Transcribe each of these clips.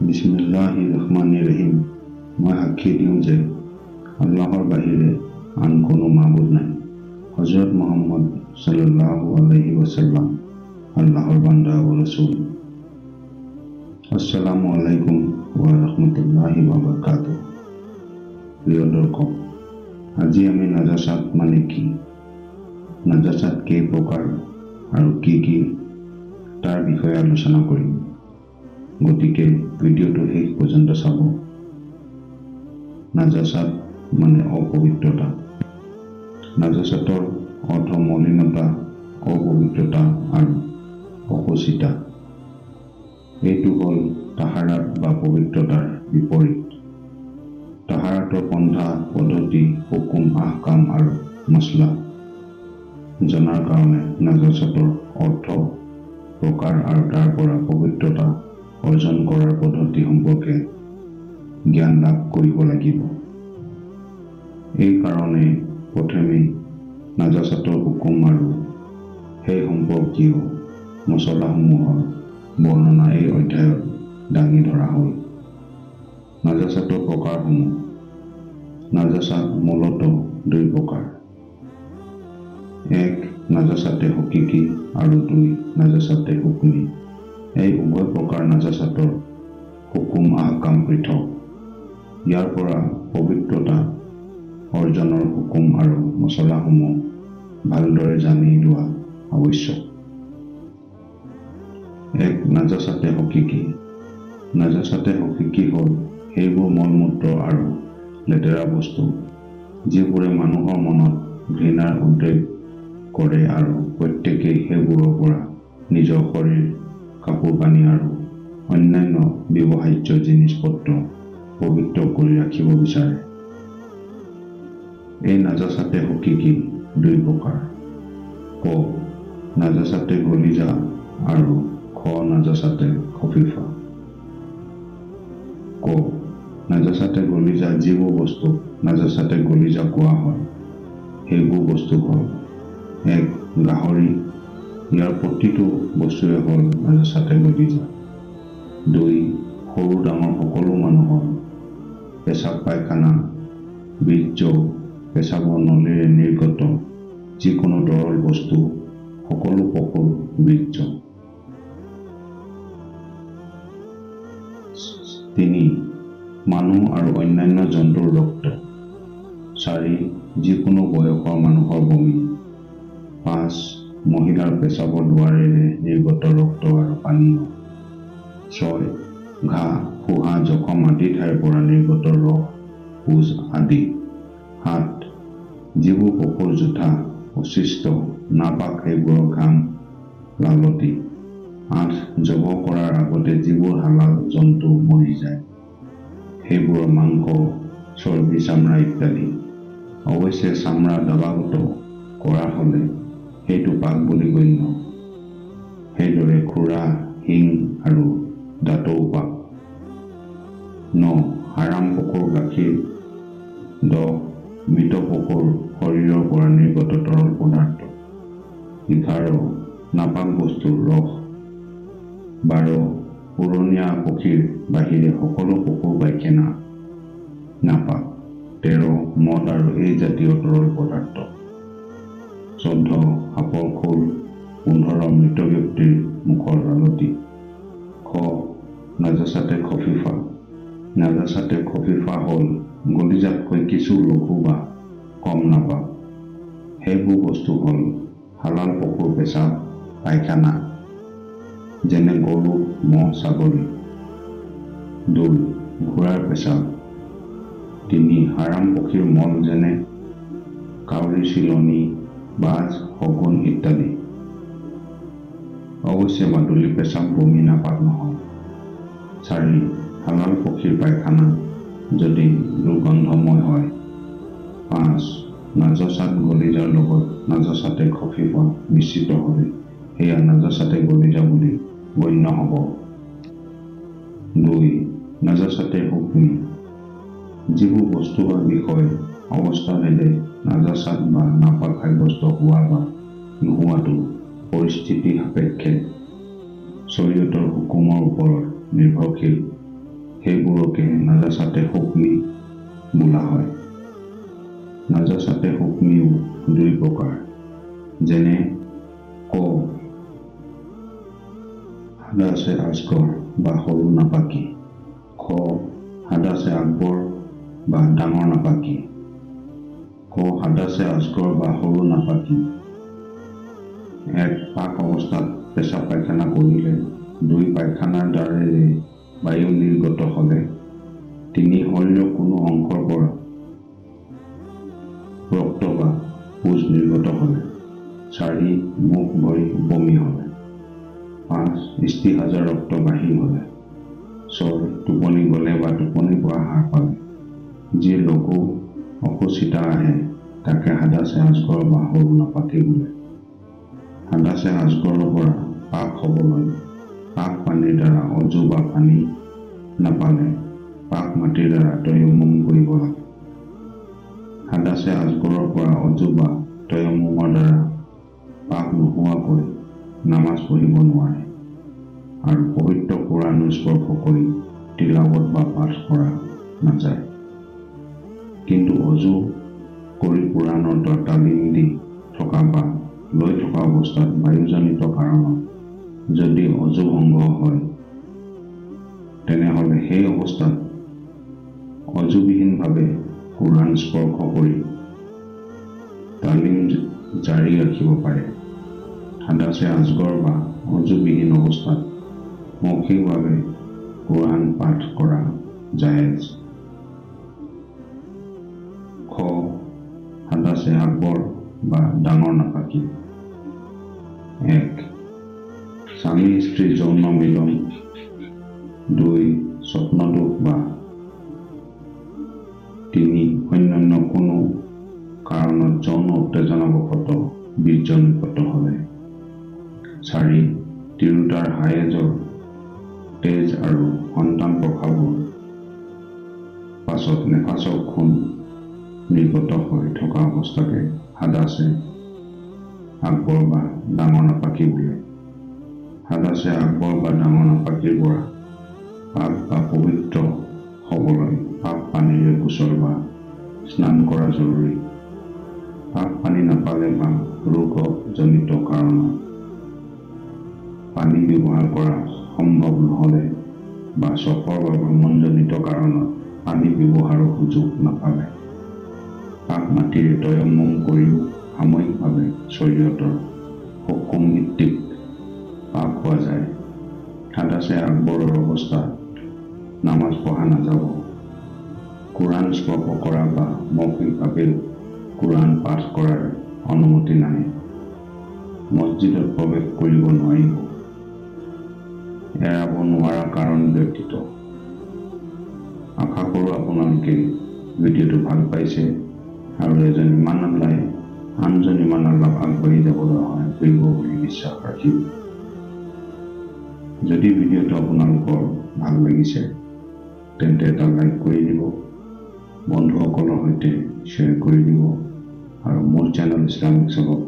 বিসমিল্লাহিৰ-ৰহমানিৰ-ৰহিম। মই সাক্ষী দিওঁ যে আল্লাহৰ বাহিৰে আন কোনো মাবুদ নাই। হযৰত মুহাম্মদ সাল্লাল্লাহু আলাইহি ওয়াসাল্লাম আল্লাহৰ বান্দা ও ৰাসূল। আসসালামু আলাইকুম ওয়া ৰাহমাতুল্লাহি ওয়া বাৰাকাতুহু। প্ৰিয় দৰ্শক, আজি আমি নাজাসাত মানে কি, নাজাসাত কেই প্ৰকাৰ আৰু কি কি তাৰ বিষয়ে আলোচনা কৰিম। গতিকে ভিডিঅ'টো শেষ পৰ্যন্ত চাব। নাজাসাত মানে অপবিত্ৰতা। নাজাসাতৰ অৰ্থ মলিনতা, অপবিত্ৰতা আৰু অশুচিতা। এইটো হ'ল তাহাৰাত বা পবিত্ৰতাৰ বিপৰীত। তাহাৰাতৰ পন্থা, পদ্ধতি, হুকুম, আহকাম আৰু মছলা জনাৰ কাৰণে নাজাসাতৰ অৰ্থ, প্ৰকাৰ আৰু তাৰ পৰা পবিত্ৰতা অৰ্জন কৰাৰ পদ্ধতি সম্পৰ্কে জ্ঞান লাভ কৰিব লাগিব। এই কাৰণে প্ৰথমে নাজাসাতৰ হুকুম আৰু সেই সম্পৰ্কীয় মছলাসমূহৰ বৰ্ণনা এই অধ্যায়ত দাঙি ধৰা হ'ল। নাজাসাতৰ প্ৰকাৰসমূহ। নাজাসাত মূলতঃ দুই প্ৰকাৰ। 1. নাজাসাতে হকিকি আৰু 2. নাজাসাতে হুকমি। এই উভয় প্ৰকাৰ নাজাসাতৰ হুকুম আহকাম পৃথক। ইয়াৰ পৰা পবিত্ৰতা অৰ্জনৰ হুকুম আৰু মছলাসমূহ ভালদৰে জানি লোৱা আৱশ্যক। 1. নাজাসাতে হকিকি। নাজাসাতে হকিকি হ'ল সেইবোৰ মল-মূত্ৰ আৰু লেতেৰা বস্তু যিবোৰে মানুহৰ মনত ঘৃণাৰ উদ্ৰেক কৰে আৰু প্ৰত্যেকেই সেইবোৰৰ পৰা নিজৰ শৰীৰ, কাপোৰ-কানি আৰু অন্যান্য ব্যৱহাৰ্য জিনিছ-পত্ৰ পবিত্ৰ কৰি ৰাখিব বিচাৰে। এই নাজাসাতে হকিকি দুই প্ৰকাৰ। ক. নাজাসাতে গলিজা আৰু খ. নাজাসাতে খফিফা। ক. নাজাসাতে গলিজা। যিবোৰ বস্তু নাজাসাতে গলিজা কোৱা হয় সেইবোৰ বস্তু হ'ল: 1. গাহৰি, ইয়াৰ প্ৰতিটো বস্তুৱে হ'ল নাজাসাতে গলিজা। 2. সৰু ডাঙৰ সকলো মানুহৰ পেচাব পায়খানা, বীৰ্য, পেচাবৰ নলীৰে নিৰ্গত যিকোনো তৰল বস্তু, সকলো পশুৰ বীৰ্য। 3. মানুহ আৰু অন্যান্য জন্তুৰ ৰক্ত। 4. যিকোনো বয়সৰ মানুহৰ বমি। 5. মহিলাৰ পেচাবৰ দুৱাৰেৰে নিৰ্গত ৰক্ত আৰু পানীয়। 6. ঘাঁ, ফোঁহা, জখম আদি ঠাইৰ পৰা নিৰ্গত ৰস, পুজ আদি। 7. যিবোৰ পশুৰ জোঠা, উচ্ছিষ্ট, নাপাক সেইবোৰৰ ঘাম, লালটি। 8. জব কৰাৰ আগতে যিবোৰ হালাল জন্তু মৰি যায় সেইবোৰৰ মাংস, চৰ্বি, চামৰা ইত্যাদি। অৱশ্যে চামৰা দাবাগত কৰা হ'লে সেইটো পাক বুলি গণ্য। সেইদৰে খুৰা, শিং আৰু দাঁতও পাক। 9. হাৰাম পশুৰ গাখীৰ। 10. মৃত পশুৰ শৰীৰৰ পৰা নিৰ্গত তৰল পদাৰ্থ। 11. নাপাক বস্তুৰ ৰস। 12. উৰণীয়া পক্ষীৰ বাহিৰে সকলো পশুৰ পায়খানা নাপাক। 13. মদ আৰু এই জাতীয় তৰল পদাৰ্থ। 14. সাপৰ খোল। 15. মৃত ব্যক্তিৰ মুখৰ লালটি। খ. নাজাসাতে খফিফা। নাজাসাতে খফিফা হ'ল গলিজাতকৈ কিছু লঘু বা কম নাপাক। সেইবোৰ বস্তু হ'ল: হালাল পশুৰ পেচাব পায়খানা যেনে গৰু, ম'হ, ছাগলী। 2. ঘোঁৰাৰ পেচাব। 3. হাৰাম পক্ষীৰ মল যেনে কাউৰী, চিলনী, বাজ, শগুন ইত্যাদি। অৱশ্যে বাদুলি পেচাব বমি নাপাক নহয়। 4. হালাল পক্ষীৰ পায়খানা যদি দুৰ্গন্ধময় হয়। 5. নাজাসাত গলিজাৰ লগত নাজাসাতে খফিফা মিশ্ৰিত হ'লে সেয়া নাজাসাতে গলিজা বুলি গণ্য হ'ব। 2. নাজাসাতে হুকমি। যিবোৰ বস্তু বা বিষয় অৱস্থাভেদে নাজাসাত বা নাপাক সাব্যস্ত হোৱা বা নোহোৱাটো পৰিস্থিতি সাপেক্ষে শৰীয়তৰ হুকুমৰ ওপৰত নিৰ্ভৰশীল। সেইবোৰকে নাজাচাতে হুকমি বোলা হয়। নাজাচাতে হুকমিও দুই প্ৰকাৰ, যেনে ক হাদাছে আজগৰ বা সৰু নাপাকি, খ হাদাছে আকবৰ বা ডাঙৰ নাপাকি। ক হাদাছে আজগৰ বা সৰু নাপাকি এক পাক অৱস্থাত পেচাব পায়খানা কৰিলে, দুই পায়খানাৰ দ্বাৰেৰে বায়ু নিৰ্গত হ'লে, তিনি শৰীৰৰ কোনো অংশৰ পৰা ৰক্ত বা পুজ নিৰ্গত হ'লে, চাৰি মুখ ভৰি বমি হ'লে, পাঁচ ইস্তিহাজাৰ ৰক্ত বাহিৰ হ'লে, ছয় টোপনি গ'লে বা টোপনিৰ পৰা সাৰ পালে, যি লঘু অসুচিতা আহে তাকে হাদাছে আজগৰ বা সৰু নাপাকি বোলে। হাদাছে আজগৰৰ পৰা পাক হ'বলৈ পাক পানীৰ দ্বাৰা অজু বা পানী নাপালে পাক মাটিৰ দ্বাৰা তয়ম্মুম কৰিব লাগে। হাদাছে আজগৰৰ পৰা অজু বা তয়ম্মুমৰ দ্বাৰা পাক নোহোৱাকৈ নামাজ পঢ়িব নোৱাৰে আৰু পবিত্ৰ কোৰাণ স্পৰ্শ কৰি তিলাৱত বা পাঠ কৰা নাযায়। কিন্তু অজু কৰি কোৰাণৰ তালিম দি থকা বা লৈ থকা অৱস্থাত বায়ুজনিত কাৰণত যদি অজু ভংগ হয়, তেনেহ'লে সেই অৱস্থাত অজুবিহীনভাৱে কোৰাণ স্পৰ্শ কৰি তালিম জাৰি ৰাখিব পাৰে। হাদাছে আজগৰ বা অজুবিহীন অৱস্থাত মৌখিকভাৱে কোৰাণ পাঠ কৰা জায়েজ। খ হাদাছে আকবৰ বা ডাঙৰ নাপাকি। এক স্বামী স্ত্ৰী যৌন মিলন, দুই স্বপ্নদোষ বা তিনি অন্যান্য কোনো কাৰণত যৌন উত্তেজনাবশতঃ বীৰ্য নিৰ্গত হ'লে, চাৰি তিৰোতাৰ হায়েজৰ তেজ আৰু সন্তান প্ৰসাৱৰ পাছত নেফাচৰ খুন নিৰ্গত হৈ থকা অৱস্থাকে হাদাছে আকবৰ বা ডাঙৰ নাপাকি বোলে। হাদাছে আকবৰ বা ডাঙৰ নাপাকিৰ পৰা পাক বা পবিত্ৰ হ'বলৈ পাক পানীৰে গোচল বা স্নান কৰা জৰুৰী। পাক পানী নাপালে বা ৰোগজনিত কাৰণত পানী ব্যৱহাৰ কৰা সম্ভৱ নহ'লে বা চফৰ বা ভ্ৰমণজনিত কাৰণত পানী ব্যৱহাৰৰ সুযোগ নাপালে পাক মাটিৰে তয়ম্মুম কৰিও সাময়িকভাৱে শৰীয়তৰ হুকুম ভিত্তিক পাক হোৱা যায়। হাদাছে আকবৰৰ অৱস্থাত নামাজ পঢ়া নাযাব। কোৰাণ স্পৰ্শ কৰা বা মৌখিকভাৱেও কোৰাণ পাঠ কৰাৰ অনুমতি নাই। মছজিদত প্ৰৱেশ কৰিব নোৱাৰিব। এৰাব নোৱাৰা কাৰণ ব্যতীত। আশা কৰোঁ আপোনালোকে ভিডিঅ'টো ভাল পাইছে আৰু এজন ইমান আল্লাই আনজন ইমান আল্লাক আগবাঢ়ি যাবলৈ সহায় কৰিব বুলি বিশ্বাস ৰাখিব। যদি ভিডিঅ'টো আপোনালোকৰ ভাল লাগিছে তেন্তে এটা লাইক কৰি দিব, বন্ধুসকলৰ সৈতে শ্বেয়াৰ কৰি দিব আৰু মোৰ চেনেল ইছলামিক চবক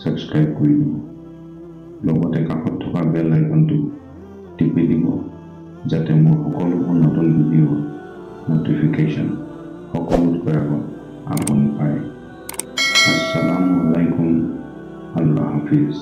ছাবস্ক্ৰাইব কৰি দিব। লগতে কাষত থকা বেল আইকনটো টিপি দিব যাতে মোৰ সকলোবোৰ নতুন ভিডিঅ'ৰ ন'টিফিকেশ্যন সকলোতকৈ আগত আপুনি পায়। আসসালামু আলাইকুম, আল্লাহ হাফিজ।